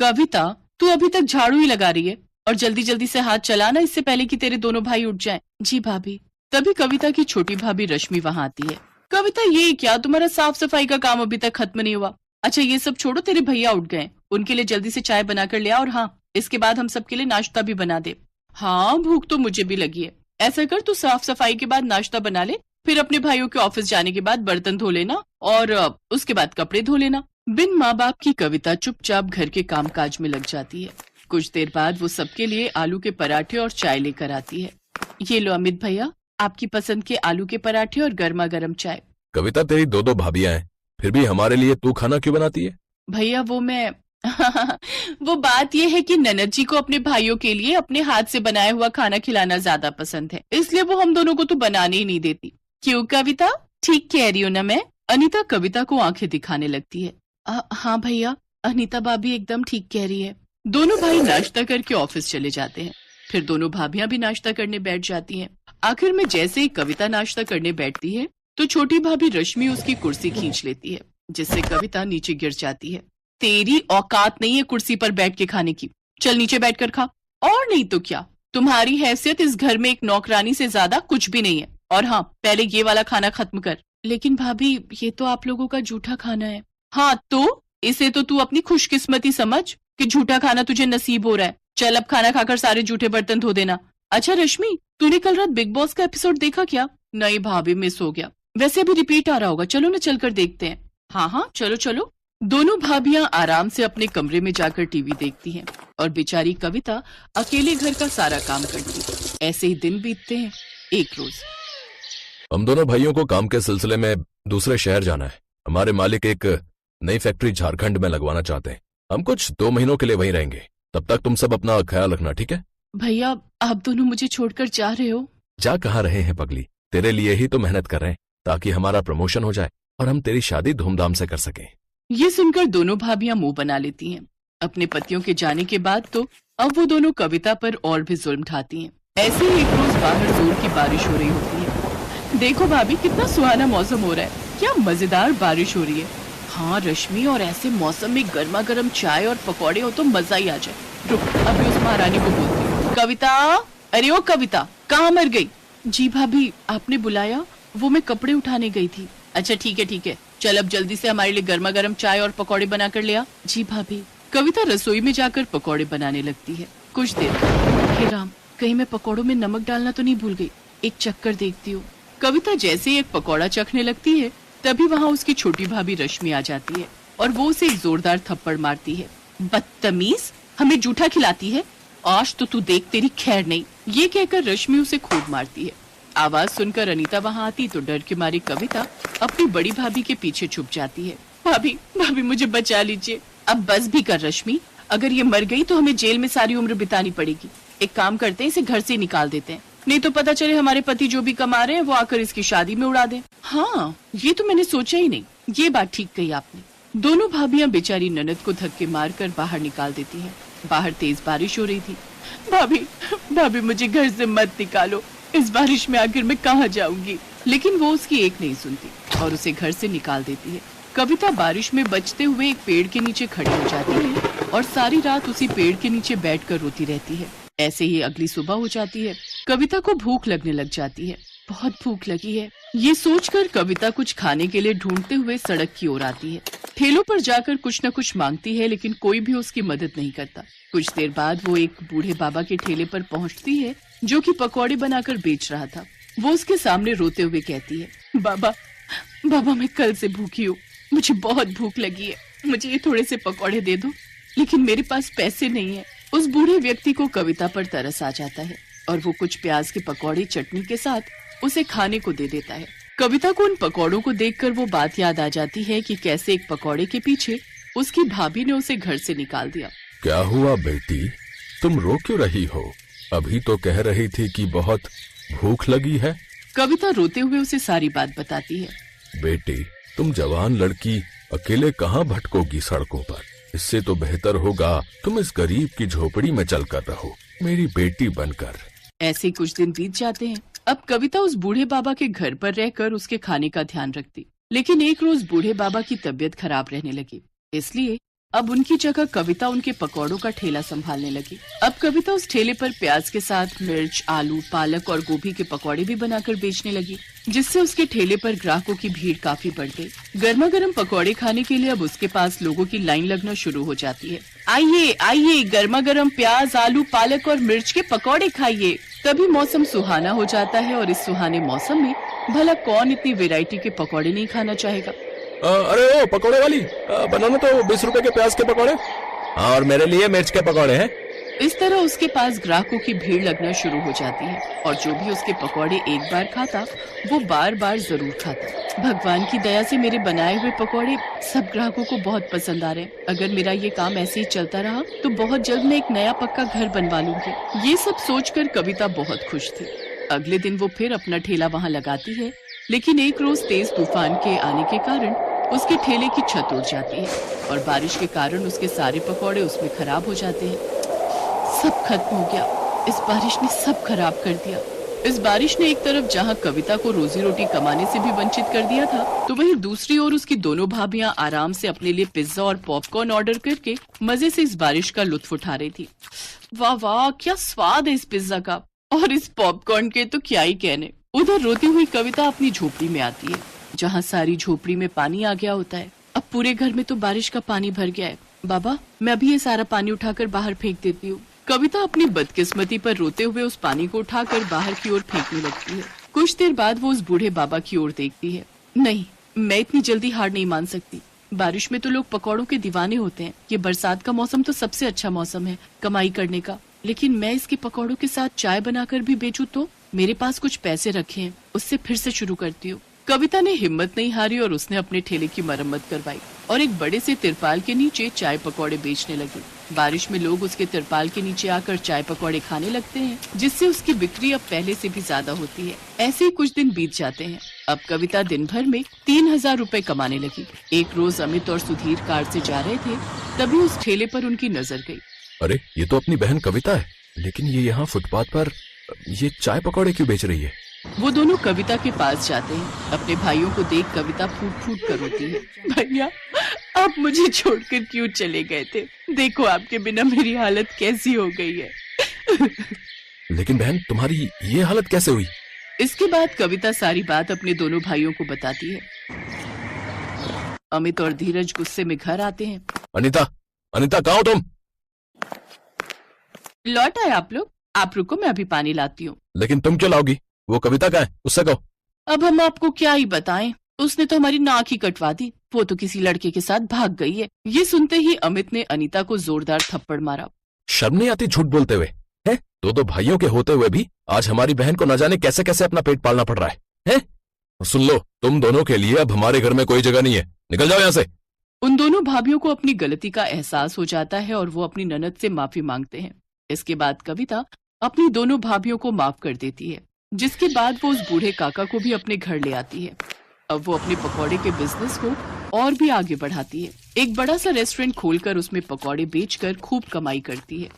कविता, तू अभी तक झाड़ू ही लगा रही है और जल्दी जल्दी से हाथ चलाना इससे पहले कि तेरे दोनों भाई उठ जाएं। जी भाभी। तभी कविता की छोटी भाभी रश्मि वहां आती है। कविता, ये क्या, तुम्हारा साफ सफाई का काम अभी तक खत्म नहीं हुआ? अच्छा ये सब छोड़ो, तेरे भैया उठ गए, उनके लिए जल्दी से चाय बना कर ले आ, और हाँ, इसके बाद हम सबके लिए नाश्ता भी बना दे। हाँ, भूख तो मुझे भी लगी है। ऐसा कर, तू साफ सफाई के बाद नाश्ता बना ले, फिर अपने भाइयों के ऑफिस जाने के बाद बर्तन धो लेना और उसके बाद कपड़े धो लेना। बिन माँ बाप की कविता चुपचाप घर के कामकाज में लग जाती है। कुछ देर बाद वो सबके लिए आलू के पराठे और चाय लेकर आती है। ये लो अमित भैया, आपकी पसंद के आलू के पराठे और गर्मा गर्म चाय। कविता, तेरी दो भाभियां हैं, फिर भी हमारे लिए तू खाना क्यों बनाती है? भैया वो मैं वो बात ये है कि ननद जी को अपने भाइयों के लिए अपने हाथ से बनाया हुआ खाना खिलाना ज्यादा पसंद है, इसलिए वो हम दोनों को तो बनाने ही नहीं देती। क्यों कविता, ठीक कह रही हूँ ना मैं? अनीता कविता को आंखें दिखाने लगती है। हाँ भैया, अनीता भाभी एकदम ठीक कह रही है। दोनों भाई नाश्ता करके ऑफिस चले जाते हैं। फिर दोनों भाभियां भी नाश्ता करने बैठ जाती हैं। आखिर में जैसे ही कविता नाश्ता करने बैठती है तो छोटी भाभी रश्मि उसकी कुर्सी खींच लेती है, जिससे कविता नीचे गिर जाती है। तेरी औकात नहीं है कुर्सी पर बैठ के खाने की, चल नीचे बैठकर खा। और नहीं तो क्या, तुम्हारी हैसियत इस घर में एक नौकरानी से ज्यादा कुछ भी नहीं है। और हाँ, पहले ये वाला खाना खत्म कर। लेकिन भाभी, ये तो आप लोगों का जूठा खाना है। हाँ तो इसे तो तू अपनी खुशकिस्मती समझ कि झूठा खाना तुझे नसीब हो रहा है। चल अब खाना खाकर सारे जूठे बर्तन धो देना। अच्छा रश्मि, तूने कल रात बिग बॉस का एपिसोड देखा क्या? नहीं भाभी, मिस हो गया। वैसे अभी रिपीट आ रहा होगा, चलो ना चलकर देखते हैं। हाँ हाँ चलो चलो। दोनों भाभियां आराम से अपने कमरे में जाकर टीवी देखती हैं और बेचारी कविता अकेले घर का सारा काम करती है। ऐसे ही दिन बीतते हैं। एक रोज हम दोनों भाइयों को काम के सिलसिले में दूसरे शहर जाना है। हमारे मालिक एक नई फैक्ट्री झारखंड में लगवाना चाहते हैं। हम कुछ 2 महीनों के लिए वहीं रहेंगे। तब तक तुम सब अपना ख्याल रखना, ठीक है? भैया, आप दोनों मुझे छोड़कर जा रहे हो? जा कहाँ रहे हैं पगली, तेरे लिए ही तो मेहनत कर रहे हैं ताकि हमारा प्रमोशन हो जाए और हम तेरी शादी धूमधाम से कर सकें। ये सुनकर दोनों भाभियां मुंह बना लेती हैं। अपने पतियों के जाने के बाद तो अब वो दोनों कविता पर और भी जुल्म ढाती हैं। ऐसे ही एक रोज बाहर जोर की बारिश हो रही होती है। देखो भाभी, कितना सुहाना मौसम हो रहा है, क्या मजेदार बारिश हो रही है। हाँ रश्मि, और ऐसे मौसम में गर्मा गर्म चाय और पकौड़े हो तो मजा ही आ जाए। रुक, अभी उस महारानी को बोलती हूँ। कविता, अरे ओ कविता, कहाँ मर गई? जी भाभी, आपने बुलाया? वो मैं कपड़े उठाने गई थी। अच्छा ठीक है, चल अब जल्दी से हमारे लिए गर्मा गर्म चाय और पकौड़े बना कर ले आ। जी भाभी। कविता रसोई में जाकर पकौड़े बनाने लगती है। कुछ देर, हे राम, कहीं मैं पकौड़ों में नमक डालना तो नहीं भूल गई, एक चक्कर देखती हूँ। कविता जैसे ही एक पकौड़ा चखने लगती है तभी वहाँ उसकी छोटी भाभी रश्मि आ जाती है और वो उसे एक जोरदार थप्पड़ मारती है। बदतमीज, हमें जूठा खिलाती है, आज तो तू देख तेरी खैर नहीं। ये कहकर रश्मि उसे खूब मारती है। आवाज सुनकर अनीता वहाँ आती तो डर के मारी कविता अपनी बड़ी भाभी के पीछे छुप जाती है। भाभी, भाभी मुझे बचा लीजिए। अब बस भी कर रश्मि, अगर ये मर गई तो हमें जेल में सारी उम्र बितानी पड़ेगी। एक काम करते हैं, इसे घर से निकाल देते हैं, नहीं तो पता चले हमारे पति जो भी कमा रहे हैं वो आकर इसकी शादी में उड़ा दे। हाँ, ये तो मैंने सोचा ही नहीं, ये बात ठीक कही आपने। दोनों भाभियां बेचारी ननद को धक्के मारकर बाहर निकाल देती हैं। बाहर तेज बारिश हो रही थी। भाभी, भाभी मुझे घर से मत निकालो, इस बारिश में आखिर मैं कहाँ जाऊंगी? लेकिन वो उसकी एक नहीं सुनती और उसे घर से निकाल देती है। कविता बारिश में बचते हुए एक पेड़ के नीचे खड़ी हो जाती है और सारी रात उसी पेड़ के नीचे बैठकर रोती रहती है। ऐसे ही अगली सुबह हो जाती है। कविता को भूख लगने लग जाती है। बहुत भूख लगी है, ये सोचकर कविता कुछ खाने के लिए ढूंढते हुए सड़क की ओर आती है। ठेलों पर जाकर कुछ न कुछ मांगती है, लेकिन कोई भी उसकी मदद नहीं करता। कुछ देर बाद वो एक बूढ़े बाबा के ठेले पर पहुंचती है जो कि पकौड़े बनाकर बेच रहा था। वो उसके सामने रोते हुए कहती है, बाबा, बाबा मैं कल से भूखी हूँ, मुझे बहुत भूख लगी है, मुझे ये थोड़े से पकौड़े दे दो, लेकिन मेरे पास पैसे नहीं है। उस बूढ़े व्यक्ति को कविता पर तरस आ जाता है और वो कुछ प्याज के पकौड़े चटनी के साथ उसे खाने को दे देता है। कविता को उन पकौड़ों को देखकर वो बात याद आ जाती है कि कैसे एक पकौड़े के पीछे उसकी भाभी ने उसे घर से निकाल दिया। क्या हुआ बेटी, तुम रो क्यों रही हो? अभी तो कह रही थी कि बहुत भूख लगी है। कविता रोते हुए उसे सारी बात बताती है। बेटी, तुम जवान लड़की अकेले कहाँ भटकोगी सड़कों पर? इससे तो बेहतर होगा तुम इस गरीब की झोपड़ी में चलकर रहो, मेरी बेटी बनकर। ऐसे कुछ दिन बीत जाते हैं। अब कविता उस बूढ़े बाबा के घर पर रहकर उसके खाने का ध्यान रखती, लेकिन एक रोज बूढ़े बाबा की तबीयत खराब रहने लगी, इसलिए अब उनकी जगह कविता उनके पकौड़ों का ठेला संभालने लगी। अब कविता उस ठेले पर प्याज के साथ मिर्च, आलू, पालक और गोभी के पकौड़े भी बनाकर बेचने लगी, जिससे उसके ठेले पर ग्राहकों की भीड़ काफी बढ़ गई। गर्मा गर्म पकौड़े खाने के लिए अब उसके पास लोगों की लाइन लगना शुरू हो जाती है। आइए आइए, गर्मा गर्म प्याज, आलू, पालक और मिर्च के पकौड़े खाइए। तभी मौसम सुहाना हो जाता है और इस सुहाने मौसम में भला कौन इतनी वैरायटी के पकौड़े नहीं खाना चाहेगा। अरे ओ पकौड़े वाली, बनाना तो 20 रुपए के प्याज के पकौड़े। हाँ, और मेरे लिए मिर्च के पकौड़े हैं। इस तरह उसके पास ग्राहकों की भीड़ लगना शुरू हो जाती है और जो भी उसके पकौड़े एक बार खाता वो बार बार जरूर खाता। भगवान की दया से मेरे बनाए हुए पकौड़े सब ग्राहकों को बहुत पसंद आ रहे हैं। अगर मेरा ये काम ऐसे ही चलता रहा तो बहुत जल्द मैं एक नया पक्का घर बनवा लूंगी। ये सब सोचकर कविता बहुत खुश थी। अगले दिन वो फिर अपना ठेला वहाँ लगाती है, लेकिन एक रोज तेज तूफान के आने के कारण उसके ठेले की छत उड़ जाती है और बारिश के कारण उसके सारे पकौड़े उसमें खराब हो जाते हैं। सब खत्म हो गया। इस बारिश ने सब खराब कर दिया। इस बारिश ने एक तरफ जहाँ कविता को रोजी रोटी कमाने से भी वंचित कर दिया था, तो वहीं दूसरी ओर उसकी दोनों भाभियां आराम से अपने लिए पिज्जा और पॉपकॉर्न ऑर्डर करके मजे से इस बारिश का लुत्फ उठा रही थी। वाह वाह, क्या स्वाद है इस पिज्जा का, और इस पॉपकॉर्न के तो क्या ही कहने। उधर रोती हुई कविता अपनी झोपड़ी में आती है, जहाँ सारी झोपड़ी में पानी आ गया होता है। अब पूरे घर में तो बारिश का पानी भर गया है। बाबा, मैं अभी ये सारा पानी उठाकर बाहर फेंक देती हूँ। कविता अपनी बदकिस्मती पर रोते हुए उस पानी को उठाकर बाहर की ओर फेंकने लगती है। कुछ देर बाद वो उस बूढ़े बाबा की ओर देखती है। नहीं, मैं इतनी जल्दी हार नहीं मान सकती। बारिश में तो लोग पकौड़ों के दीवाने होते हैं। ये बरसात का मौसम तो सबसे अच्छा मौसम है कमाई करने का, लेकिन मैं इसके पकौड़ों के साथ चाय बनाकर भी बेचूं तो मेरे पास कुछ पैसे रखे हैं, उससे फिर से शुरू करती हूँ। कविता ने हिम्मत नहीं हारी और उसने अपने ठेले की मरम्मत करवाई और एक बड़े से तिरपाल के नीचे चाय पकौड़े बेचने लगी। बारिश में लोग उसके तिरपाल के नीचे आकर चाय पकौड़े खाने लगते हैं, जिससे उसकी बिक्री अब पहले से भी ज्यादा होती है। ऐसे ही कुछ दिन बीत जाते हैं। अब कविता दिन भर में 3000 रुपए कमाने लगी। एक रोज अमित और सुधीर कार से जा रहे थे, तभी उस ठेले पर उनकी नजर गई। अरे, ये तो अपनी बहन कविता है, लेकिन ये यहाँ फुटपाथ पर ये चाय पकौड़े क्यों बेच रही है? वो दोनों कविता के पास जाते हैं। अपने भाइयों को देख कविता फूट फूट कर रोती है। भैया, आप मुझे छोड़कर क्यों चले गए थे? देखो आपके बिना मेरी हालत कैसी हो गई है। लेकिन बहन, तुम्हारी ये हालत कैसे हुई? इसके बाद कविता सारी बात अपने दोनों भाइयों को बताती है। अमित और धीरज गुस्से में घर आते हैं। अनीता, अनीता, कहाँ हो तुम? लौट आए आप लोग? आप रुको, मैं अभी पानी लाती हूँ। लेकिन तुम क्यों लाओगी? वो कविता कहाँ है? उससे कहो। अब हम आपको क्या ही बताएं, उसने तो हमारी नाक ही कटवा दी। वो तो किसी लड़के के साथ भाग गई है। ये सुनते ही अमित ने अनीता को जोरदार थप्पड़ मारा। शर्म नहीं आती झूठ बोलते हुए? हैं? दो भाइयों के होते हुए भी आज हमारी बहन को न जाने कैसे कैसे अपना पेट पालना पड़ रहा है, हैं? और सुन लो, तुम दोनों के लिए अब हमारे घर में कोई जगह नहीं है। निकल जाओ यहाँ से। उन दोनों भाभियों को अपनी गलती का एहसास हो जाता है और वो अपनी ननद से माफी मांगते हैं। इसके बाद कविता अपनी दोनों भाभियों को माफ कर देती है, जिसके बाद वो उस बूढ़े काका को भी अपने घर ले आती है। अब वो अपने पकौड़े के बिजनेस को और भी आगे बढ़ाती है। एक बड़ा सा रेस्टोरेंट खोलकर उसमें पकौड़े बेचकर खूब कमाई करती है।